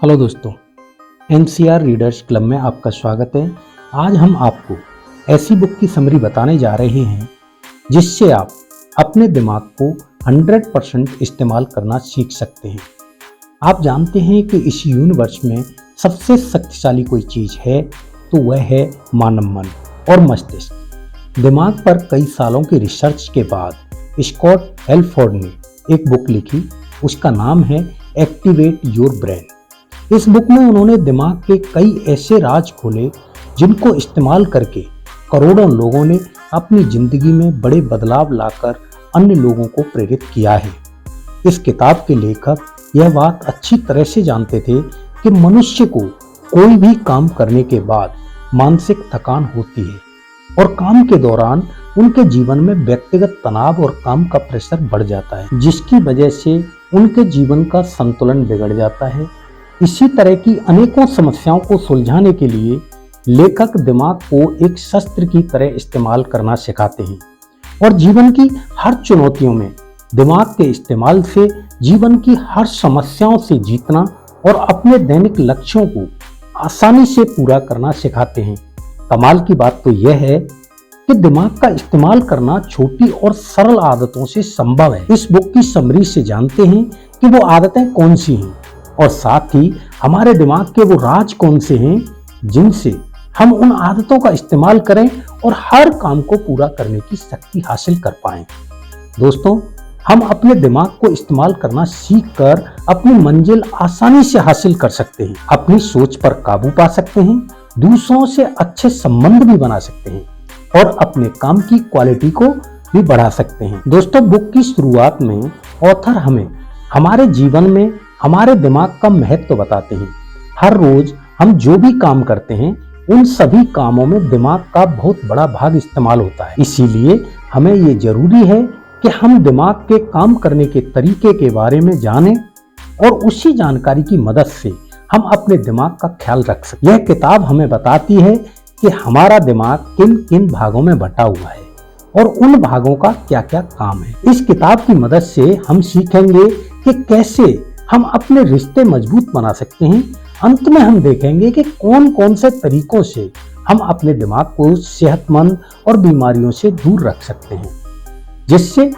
Hello दोस्तों, NCR readers club में आपका स्वागत है। आज हम आपको ऐसी बुक की समरी बताने जा रहे हैं जिससे आप अपने दिमाग को 100% इस्तेमाल करना सीख सकते हैं। आप जानते हैं कि इस यूनिवर्स में सबसे शक्तिशाली कोई चीज़ है तो वह है मानव मन और मस्तिष्क। दिमाग पर कई सालों की रिसर्च के बाद स्कॉट हेल्फोर्ड ने एक बुक लिखी, उसका नाम है एक्टिवेट योर ब्रेन। इस बुक में उन्होंने दिमाग के कई ऐसे राज खोले जिनको इस्तेमाल करके करोड़ों लोगों ने अपनी जिंदगी में बड़े बदलाव लाकर अन्य लोगों को प्रेरित किया है। इस किताब के लेखक यह बात अच्छी तरह से जानते थे कि मनुष्य को कोई भी काम करने के बाद मानसिक थकान होती है और काम के दौरान उनके जीवन में व्यक्तिगत तनाव और काम का प्रेशर बढ़ जाता है, जिसकी वजह से उनके जीवन का संतुलन बिगड़ जाता है। इसी तरह की अनेकों समस्याओं को सुलझाने के लिए लेखक दिमाग को एक शस्त्र की तरह इस्तेमाल करना सिखाते हैं और जीवन की हर चुनौतियों में दिमाग के इस्तेमाल से जीवन की हर समस्याओं से जीतना और अपने दैनिक लक्ष्यों को आसानी से पूरा करना सिखाते हैं। कमाल की बात तो यह है कि दिमाग का इस्तेमाल करना छोटी और सरल आदतों से संभव है। इस बुक की समरी से जानते हैं कि वो आदतें कौन सी हैं और साथ ही हमारे दिमाग के वो राज कौन से हैं जिनसे हम उन आदतों का इस्तेमाल करें और हर काम को पूरा करने की शक्ति हासिल कर पाएं। दोस्तों, हम अपने दिमाग को इस्तेमाल करना सीखकर अपनी मंजिल आसानी से हासिल कर सकते हैं, अपनी सोच पर काबू पा सकते हैं, दूसरों से अच्छे संबंध भी बना सकते हैं और अपने काम की क्वालिटी को भी बढ़ा सकते हैं। दोस्तों, बुक की शुरुआत में ऑथर हमें हमारे जीवन में हमारे दिमाग का महत्व बताते हैं। हर रोज हम जो भी काम करते हैं उन सभी कामों में दिमाग का बहुत बड़ा भाग इस्तेमाल होता है। इसीलिए हमें ये जरूरी है कि हम दिमाग के काम करने के तरीके के बारे में जानें और उसी जानकारी की मदद से हम अपने दिमाग का ख्याल रख सकें। यह किताब हमें बताती है कि हमारा दिमाग किन किन भागों में बटा हुआ है और उन भागों का क्या क्या काम है। इस किताब की मदद से हम सीखेंगे कि कैसे हम अपने रिश्ते मजबूत बना सकते हैं। अंत में हम देखेंगे कि कौन कौन से तरीकों से हम अपने दिमाग को सेहतमंद और बीमारियों से दूर रख सकते हैं, जिससे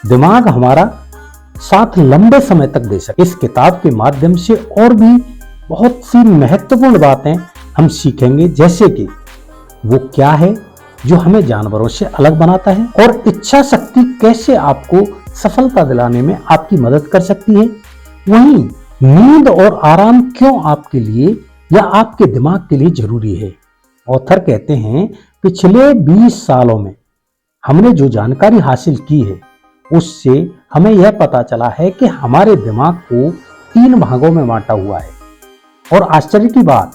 दिमाग हमारा साथ लंबे समय तक दे सके। इस किताब के माध्यम से और भी बहुत सी महत्वपूर्ण बातें हम सीखेंगे, जैसे कि वो क्या है जो हमें जानवरों से अलग बनाता है और इच्छा शक्ति कैसे आपको सफलता दिलाने में आपकी मदद कर सकती है। वहीं नींद और आराम क्यों आपके लिए या आपके दिमाग के लिए जरूरी है। ऑथर कहते हैं, पिछले 20 सालों में हमने जो जानकारी हासिल की है उससे हमें यह पता चला है कि हमारे दिमाग को 3 भागों में बांटा हुआ है और आश्चर्य की बात,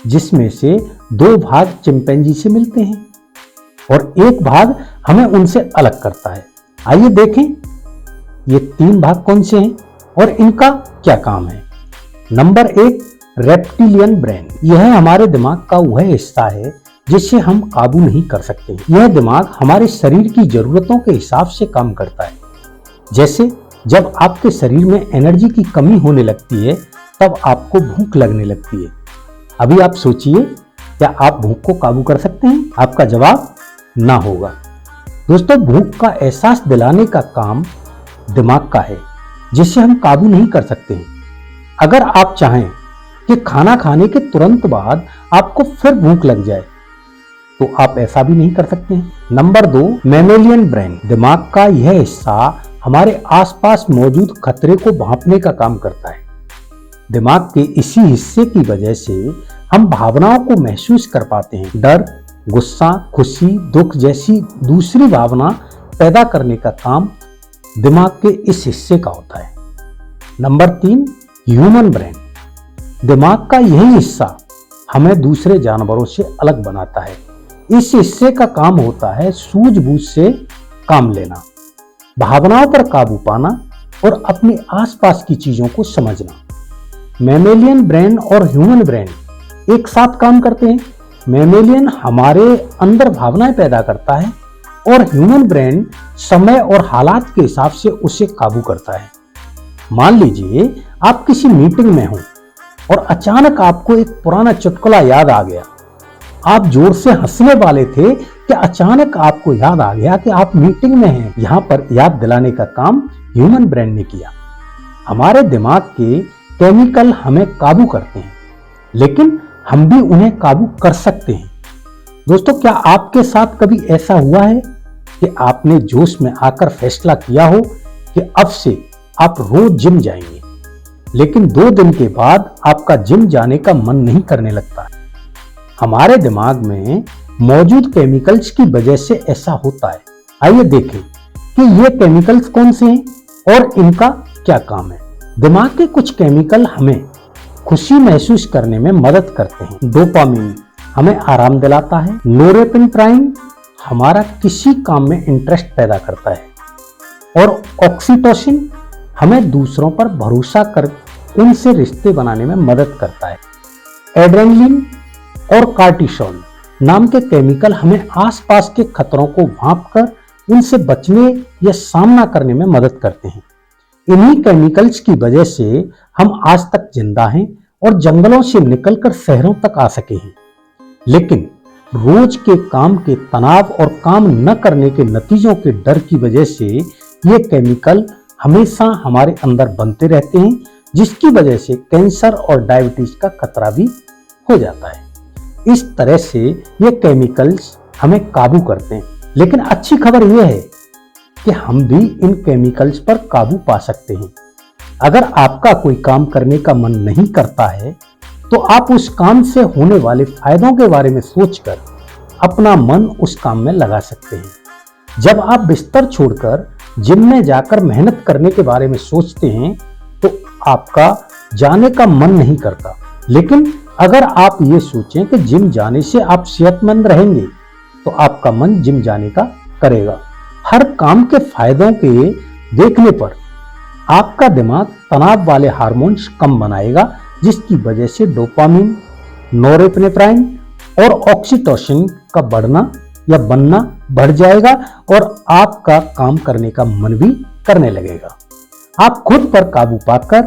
जिसमें से 2 भाग चिंपैंजी से मिलते हैं और 1 भाग हमें उनसे अलग करता है। आइए देखें ये 3 भाग कौन से हैं और इनका क्या काम है। Number 1, reptilian brain. यह हमारे दिमाग का वह हिस्सा है जिससे हम काबू नहीं कर सकते। यह दिमाग हमारे शरीर की जरूरतों के हिसाब से काम करता है। जैसे जब आपके शरीर में एनर्जी की कमी होने लगती है तब आपको भूख लगने लगती है। अभी आप सोचिए, क्या आप भूख को काबू कर सकते हैं? आपका जवाब ना होगा। दोस्तों, भूख का एहसास दिलाने का काम दिमाग का है जिसे हम काबू नहीं कर सकते हैं। अगर आप चाहें कि खाना खाने के तुरंत बाद आपको फिर भूख लग जाए तो आप ऐसा भी नहीं कर सकते हैं। Number 2, mammalian brain. दिमाग का यह हिस्सा हमारे आसपास मौजूद खतरे को भांपने का काम करता है। दिमाग के इसी हिस्से की वजह से हम भावनाओं को महसूस कर पाते हैं। डर, गुस्सा, खुशी, दुख जैसी दूसरी भावना पैदा करने का काम दिमाग के इस हिस्से का होता है। Number 3, human brain. दिमाग का यही हिस्सा हमें दूसरे जानवरों से अलग बनाता है। इस हिस्से का काम होता है सूझबूझ से काम लेना, भावनाओं पर काबू पाना और अपने आसपास की चीजों को समझना। मैमेलियन ब्रेन और ह्यूमन ब्रेन एक साथ काम करते हैं। मैमेलियन हमारे अंदर भावनाएं पैदा करता है और ह्यूमन ब्रेन समय और हालात के हिसाब से उसे काबू करता है। मान लीजिए आप किसी मीटिंग में हो और अचानक आपको एक पुराना चुटकुला याद आ गया। आप जोर से हंसने वाले थे कि अचानक आपको याद आ गया कि आप मीटिंग में हैं। यहाँ पर याद दिलाने का काम ह्यूमन ब्रेन ने किया। हमारे दिमाग के केमिकल हमें काबू करते हैं, लेकिन हम भी उन्हें काबू कर सकते हैं। दोस्तों, क्या आपके साथ कभी ऐसा हुआ है कि आपने जोश में आकर फैसला किया हो कि अब से आप रोज जिम जाएंगे, लेकिन 2 दिन के बाद आपका जिम जाने का मन नहीं करने लगता? हमारे दिमाग में मौजूद केमिकल्स की वजह से ऐसा होता है। आइए देखें कि ये केमिकल्स कौन से हैं और इनका क्या काम है। दिमाग के कुछ केमिकल हमें खुशी महसूस करने में मदद करते हैं। डोपामिन हमें आराम दिलाता है। नोरेपेनेफ्राइन हमारा किसी काम में इंटरेस्ट पैदा करता है, और ऑक्सीटोसिन हमें दूसरों पर भरोसा कर उनसे रिश्ते बनाने में मदद करता है। एड्रेनलिन और कार्टिसोल नाम के केमिकल हमें आसपास के खतरों को भांपकर उनसे बचने या सामना करने में मदद करते हैं। इन्हीं केमिकल्स की वजह से हम आज तक जिंदा हैं और जंगलों से निकलकर शहरों तक आ सके हैं। लेकिन रोज के काम के तनाव और काम न करने के नतीजों के डर की वजह से ये केमिकल हमेशा हमारे अंदर बनते रहते हैं, जिसकी वजह से कैंसर और डायबिटीज का खतरा भी हो जाता है। इस तरह से ये केमिकल्स हमें काबू करते हैं। लेकिन अच्छी खबर यह है कि हम भी इन केमिकल्स पर काबू पा सकते हैं। अगर आपका कोई काम करने का मन नहीं करता है, तो आप उस काम से होने वाले फायदों के बारे में सोचकर अपना मन उस काम में लगा सकते हैं। जब आप बिस्तर छोड़कर जिम में जाकर मेहनत करने के बारे में सोचते हैं, तो आपका जाने का मन नहीं करता। लेकिन अगर आप ये सोचें कि जिम जाने से आप सेहतमंद रहेंगे, तो आपका मन जिम जाने का करेगा। हर काम के फायदों के देखने पर आपका दिमाग तनाव वाले हार्मोन्स कम बनाएगा, जिसकी वजह से डोपामिन, नोरेपेनेफ्राइन और ऑक्सीटोसिन का बढ़ना या बनना बढ़ जाएगा और आपका काम करने का मन भी करने लगेगा। आप खुद पर काबू पाकर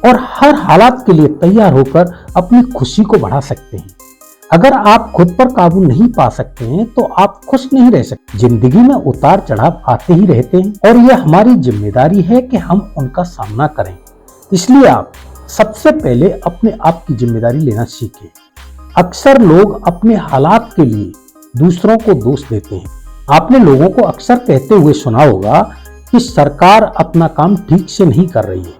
और हर हालात के लिए तैयार होकर अपनी खुशी को बढ़ा सकते हैं। अगर आप खुद पर काबू नहीं पा सकते हैं, तो आप खुश नहीं रह सकते। जिंदगी में उतार चढ़ाव आते ही रहते हैं और यह हमारी जिम्मेदारी है कि हम उनका सामना करें। इसलिए आप सबसे पहले अपने आप की जिम्मेदारी लेना सीखें। अक्सर लोग अपने हालात के लिए दूसरों को दोष देते हैं। आपने लोगों को अक्सर कहते हुए सुना होगा कि सरकार अपना काम ठीक से नहीं कर रही है,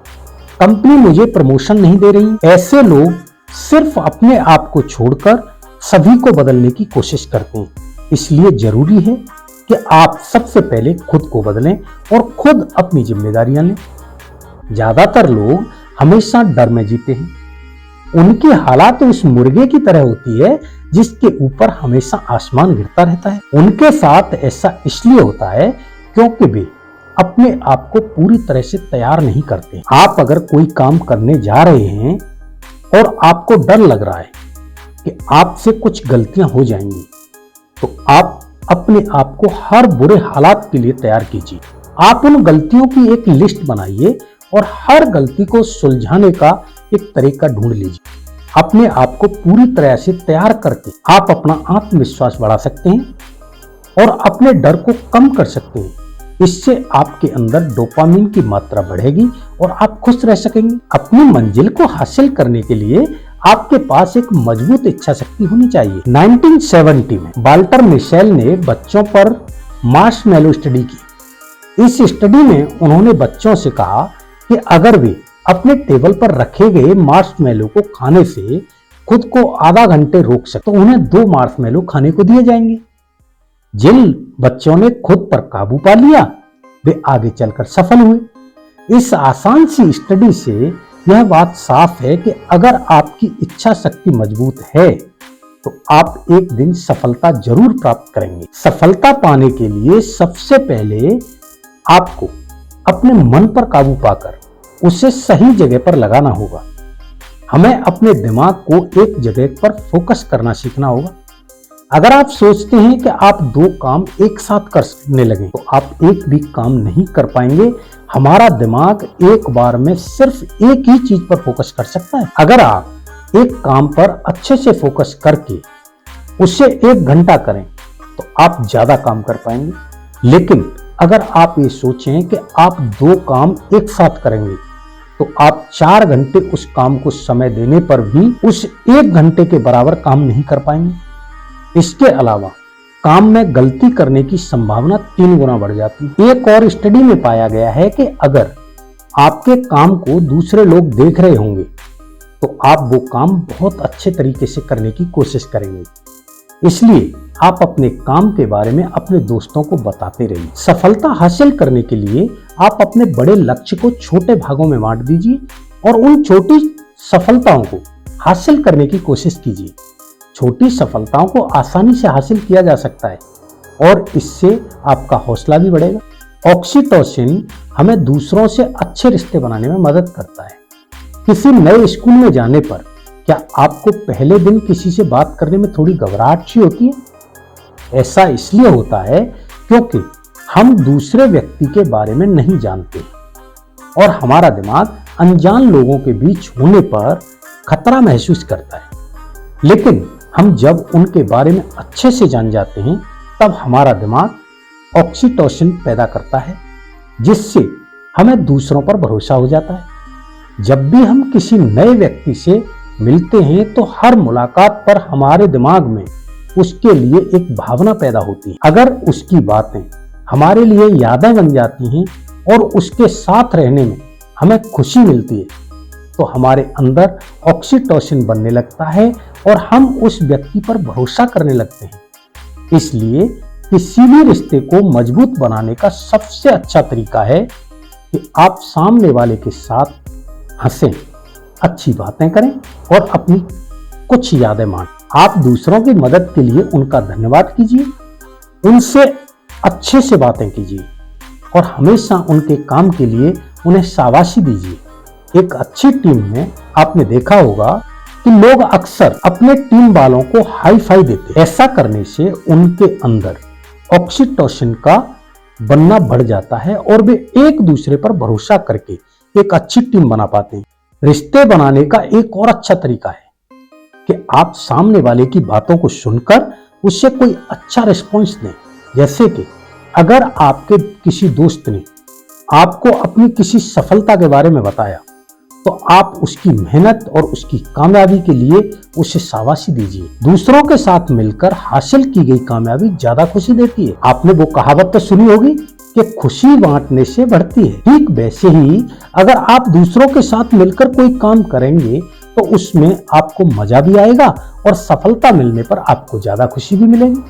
कंपनी मुझे प्रमोशन नहीं दे रही। ऐसे लोग सिर्फ अपने आप को छोड़कर सभी को बदलने की कोशिश करते हैं। इसलिए जरूरी है कि आप सबसे पहले खुद को बदलें और खुद अपनी जिम्मेदारियां लें। ज्यादातर लोग हमेशा डर में जीते हैं। उनकी हालात उस मुर्गे की तरह होती है जिसके ऊपर हमेशा आसमान गिरता रहता है। उनके साथ ऐसा इसलिए होता है क्योंकि वे अपने आप को पूरी तरह से तैयार नहीं करते। आप अगर कोई काम करने जा रहे हैं और आपको डर लग रहा है कि आपसे कुछ गलतियां हो जाएंगी, तो आप अपने आप को हर बुरे हालात के लिए तैयार कीजिए। आप उन गलतियों की एक लिस्ट बनाइए और हर गलती को सुलझाने का एक तरीका ढूंढ लीजिए। अपने आप को पूरी तरह से तैयार करके आप अपना आत्मविश्वास बढ़ा सकते हैं और अपने डर को कम कर सकते हैं। इससे आपके अंदर डोपामिन की मात्रा बढ़ेगी और आप खुश रह सकेंगे। अपनी मंजिल को हासिल करने के लिए आपके पास एक मजबूत इच्छा शक्ति होनी चाहिए। 1970 में वाल्टर मिशेल ने बच्चों पर मार्शमैलो स्टडी की। इस स्टडी में उन्होंने बच्चों से कहा कि अगर वे अपने टेबल पर रखे गए मार्शमैलो को खाने से खुद को आधा घंटे रोक सके, तो उन्हें 2 मार्शमैलो खाने को दिए जाएंगे। जिन बच्चों ने खुद पर काबू पा लिया, वे आगे चलकर सफल हुए। इस आसान सी स्टडी से यह बात साफ है कि अगर आपकी इच्छा शक्ति मजबूत है, तो आप एक दिन सफलता जरूर प्राप्त करेंगे। सफलता पाने के लिए सबसे पहले आपको अपने मन पर काबू पाकर उसे सही जगह पर लगाना होगा। हमें अपने दिमाग को एक जगह पर फोकस करना सीखना होगा। अगर आप सोचते हैं कि आप 2 काम एक साथ करने लगें, तो आप एक भी काम नहीं कर पाएंगे। हमारा दिमाग एक बार में सिर्फ एक ही चीज पर फोकस कर सकता है। अगर आप एक काम पर अच्छे से फोकस करके उसे 1 घंटा करें तो आप ज्यादा काम कर पाएंगे। लेकिन अगर आप ये सोचें कि आप 2 काम एक साथ करेंगे तो आप 4 घंटे उस काम को समय देने पर भी उस 1 घंटे के बराबर काम नहीं कर पाएंगे। इसके अलावा काम में गलती करने की संभावना 3 गुना बढ़ जाती है। एक और स्टडी में पाया गया है कि अगर आपके काम को दूसरे लोग देख रहे होंगे तो आप वो काम बहुत अच्छे तरीके से करने की कोशिश करेंगे। इसलिए आप अपने काम के बारे में अपने दोस्तों को बताते रहिए। सफलता हासिल करने के लिए आप अपने बड़े लक्ष्य को छोटे भागों में बांट दीजिए और उन छोटी सफलताओं को हासिल करने की कोशिश कीजिए। छोटी सफलताओं को आसानी से हासिल किया जा सकता है और इससे आपका हौसला भी बढ़ेगा। ऑक्सीटोसिन हमें दूसरों से अच्छे रिश्ते बनाने में मदद करता है। किसी नए स्कूल में जाने पर क्या आपको पहले दिन किसी से बात करने में थोड़ी घबराहट सी होती है? ऐसा इसलिए होता है क्योंकि हम दूसरे व्यक्ति के बारे में नहीं जानते और हमारा दिमाग अनजान लोगों के बीच होने पर खतरा महसूस करता है। लेकिन हम जब उनके बारे में अच्छे से जान जाते हैं तब हमारा दिमाग ऑक्सीटोसिन पैदा करता है जिससे हमें दूसरों पर भरोसा हो जाता है। जब भी हम किसी नए व्यक्ति से मिलते हैं तो हर मुलाकात पर हमारे दिमाग में उसके लिए एक भावना पैदा होती है। अगर उसकी बातें हमारे लिए यादें बन जाती हैं और उसके साथ रहने में हमें खुशी मिलती है तो हमारे अंदर ऑक्सीटोसिन बनने लगता है और हम उस व्यक्ति पर भरोसा करने लगते हैं। इसलिए किसी भी रिश्ते को मजबूत बनाने का सबसे अच्छा तरीका है कि आप सामने वाले के साथ हंसें, अच्छी बातें करें और अपनी कुछ यादें बांटें। आप दूसरों की मदद के लिए उनका धन्यवाद कीजिए, उनसे अच्छे से बातें कीजिए और हमेशा उनके काम के लिए उन्हें शाबाशी दीजिए। एक अच्छी टीम में आपने देखा होगा कि लोग अक्सर अपने टीम वालों को हाई फाई देते हैं। ऐसा करने से उनके अंदर ऑक्सीटोसिन का बनना बढ़ जाता है और वे एक दूसरे पर भरोसा करके एक अच्छी टीम बना पाते हैं। रिश्ते बनाने का एक और अच्छा तरीका है कि आप सामने वाले की बातों को सुनकर उससे कोई अच्छा रिस्पॉन्स दें। जैसे कि अगर आपके किसी दोस्त ने आपको अपनी किसी सफलता के बारे में बताया तो आप उसकी मेहनत और उसकी कामयाबी के लिए उसे शाबाशी दीजिए। दूसरों के साथ मिलकर हासिल की गई कामयाबी ज्यादा खुशी देती है। आपने वो कहावत तो सुनी होगी कि खुशी बांटने से बढ़ती है। ठीक वैसे ही अगर आप दूसरों के साथ मिलकर कोई काम करेंगे तो उसमें आपको मजा भी आएगा और सफलता मिलने पर आपको ज्यादा खुशी भी मिलेगी।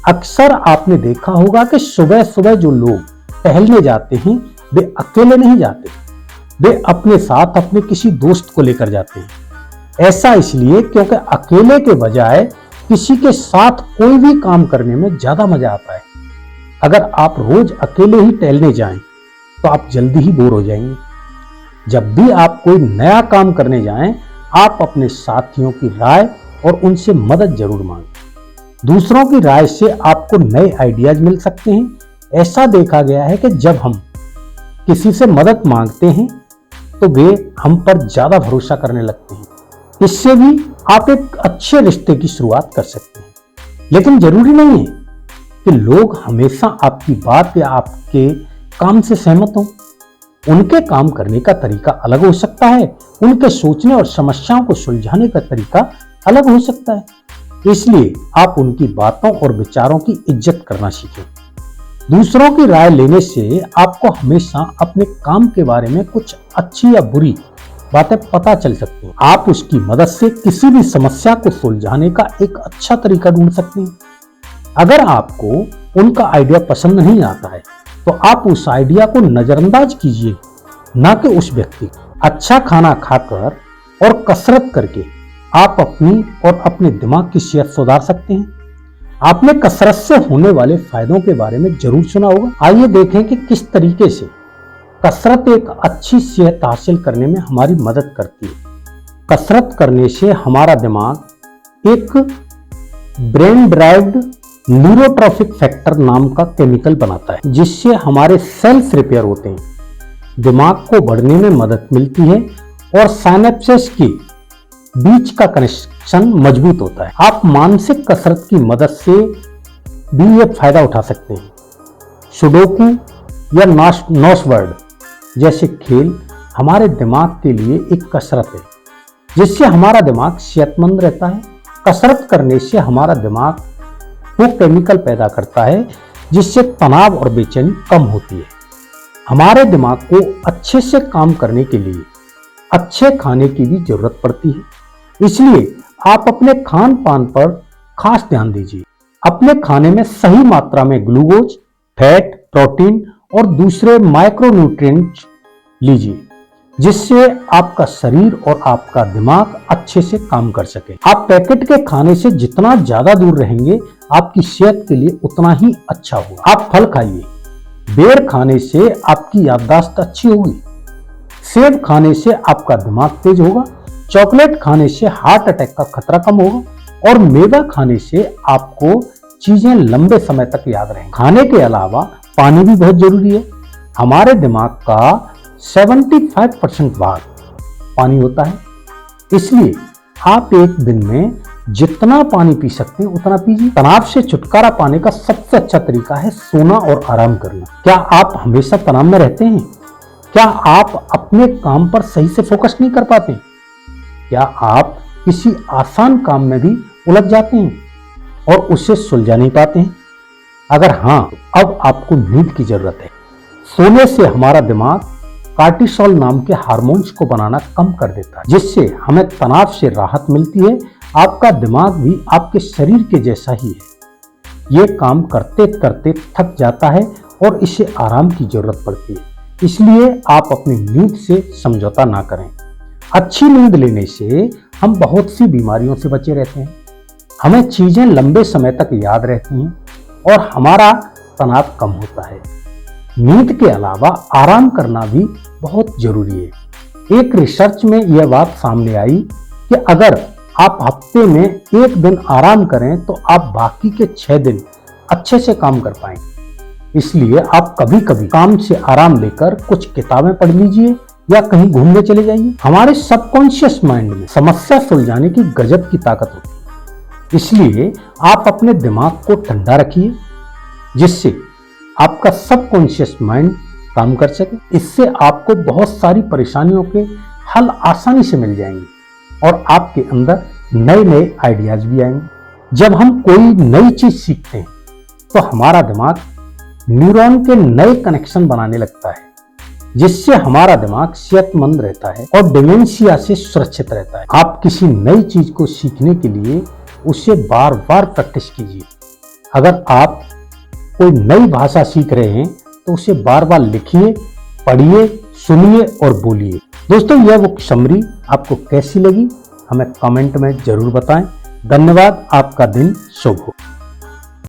अक्सर आपने देखा होगा कि सुबह सुबह जो लोग टहलने जाते हैं वे अकेले नहीं जाते, वे अपने साथ अपने किसी दोस्त को लेकर जाते हैं। ऐसा इसलिए क्योंकि अकेले के बजाय किसी के साथ कोई भी काम करने में ज्यादा मजा आता है। अगर आप रोज अकेले ही टहलने जाएं तो आप जल्दी ही बोर हो जाएंगे। जब भी आप कोई नया काम करने जाएं, आप अपने साथियों की राय और उनसे मदद जरूर मांगें। दूसरों की राय से आपको नए आइडियाज मिल सकते हैं। ऐसा देखा गया है कि जब हम किसी से मदद मांगते हैं तो वे हम पर ज्यादा भरोसा करने लगते हैं। इससे भी आप एक अच्छे रिश्ते की शुरुआत कर सकते हैं। लेकिन जरूरी नहीं है कि लोग हमेशा आपकी बात या आपके काम से सहमत हों। उनके काम करने का तरीका अलग हो सकता है, उनके सोचने और समस्याओं को सुलझाने का तरीका अलग हो सकता है। इसलिए आप उनकी बातों और विचारों की इज्जत करना सीखें। दूसरों की राय लेने से आपको हमेशा अपने काम के बारे में कुछ अच्छी या बुरी बातें पता चल सकती हैं। आप उसकी मदद से किसी भी समस्या को सुलझाने का एक अच्छा तरीका ढूंढ सकते हैं। अगर आपको उनका आइडिया पसंद नहीं आता है तो आप उस आइडिया को नजरअंदाज कीजिए, ना कि उस व्यक्ति को। अच्छा खाना खाकर और कसरत करके आप अपनी और अपने दिमाग की सेहत सुधार सकते हैं। आपने कसरत से होने वाले फायदों के बारे में जरूर सुना होगा। आइए देखें कि किस तरीके से कसरत एक अच्छी सेहत हासिल करने में हमारी मदद करती है। कसरत करने से हमारा दिमाग एक ब्रेन ड्राइव्ड न्यूरोट्रॉफिक फैक्टर नाम का केमिकल बनाता है, जिससे हमारे सेल्स रिपेयर होते हैं दिमाग को बढ़ने में मदद मिलती है और साइनेप्सेस के बीच का कनेक्शन मजबूत होता है। आप मानसिक कसरत की मदद से भी ये फायदा उठा सकते हैं। सुडोकू या नॉसवर्ड जैसे खेल हमारे दिमाग के लिए एक कसरत है, जिससे हमारा दिमाग सेहतमंद रहता है। कसरत करने से हमारा दिमाग वो केमिकल पैदा करता है जिससे तनाव और बेचैनी कम होती है। हमारे दिमाग को अच्छे से काम करने के लिए अच्छे खाने की भी जरूरत पड़ती है, इसलिए आप अपने खान पान पर खास ध्यान दीजिए। अपने खाने में सही मात्रा में ग्लूकोज, फैट, प्रोटीन और दूसरे माइक्रोन्यूट्रिएंट्स लीजिए, जिससे आपका शरीर और आपका दिमाग अच्छे से काम कर सके। आप पैकेट के खाने से जितना ज्यादा दूर रहेंगे, आपकी सेहत के लिए उतना ही अच्छा होगा। आप फल खाइए, बेर खाने से आपकी याददाश्त अच्छी होगी, सेब खाने से आपका दिमाग तेज होगा, चॉकलेट खाने से हार्ट अटैक का खतरा कम होगा और मेवा खाने से आपको चीजें लंबे समय तक याद रहेंगी। खाने के अलावा पानी भी बहुत जरूरी है। हमारे दिमाग का 75% भाग पानी होता है, इसलिए आप एक दिन में जितना पानी पी सकते हैं उतना पीजिए। तनाव से छुटकारा पाने का सबसे अच्छा तरीका है सोना और आराम करना। क्या आप हमेशा तनाव में रहते हैं? क्या आप अपने काम पर सही से फोकस नहीं कर पाते? क्या आप किसी आसान काम में भी उलझ जाते हैं और उसे सुलझा नहीं पाते हैं? अगर हाँ, तो अब आपको नींद की जरूरत है। सोने से हमारा दिमाग कार्टिसोल नाम के हार्मोन्स को बनाना कम कर देता है, जिससे हमें तनाव से राहत मिलती है। आपका दिमाग भी आपके शरीर के जैसा ही है, ये काम करते करते थक जाता है और इसे आराम की जरूरत पड़ती है। इसलिए आप अपनी नींद से समझौता ना करें। अच्छी नींद लेने से हम बहुत सी बीमारियों से बचे रहते हैं, हमें चीजें लंबे समय तक याद रहती हैं और हमारा तनाव कम होता है। नींद के अलावा आराम करना भी बहुत जरूरी है। एक रिसर्च में यह बात सामने आई कि अगर आप हफ्ते में एक दिन आराम करें तो आप बाकी के 6 दिन अच्छे से काम कर पाएंगे। इसलिए आप कभी कभी काम से आराम लेकर कुछ किताबें पढ़ लीजिए या कहीं घूमने चले जाइए। हमारे सबकॉन्शियस माइंड में समस्या सुलझाने की गजब की ताकत होती है, इसलिए आप अपने दिमाग को ठंडा रखिए, जिससे आपका सबकॉन्शियस माइंड काम कर सके। इससे आपको बहुत सारी परेशानियों के हल आसानी से मिल जाएंगे और आपके अंदर नए नए आइडियाज भी आएंगे। जब हम कोई नई चीज सीखते हैं तो हमारा दिमाग न्यूरॉन के नए कनेक्शन बनाने लगता है, जिससे हमारा दिमाग सेहतमंद रहता है और डिमेंशिया से सुरक्षित रहता है। आप किसी नई चीज को सीखने के लिए उसे बार बार प्रैक्टिस कीजिए। अगर आप कोई नई भाषा सीख रहे हैं तो उसे बार बार लिखिए, पढ़िए, सुनिए और बोलिए। दोस्तों, यह बुक समरी आपको कैसी लगी हमें कमेंट में जरूर बताएं। धन्यवाद। आपका दिन शुभ हो।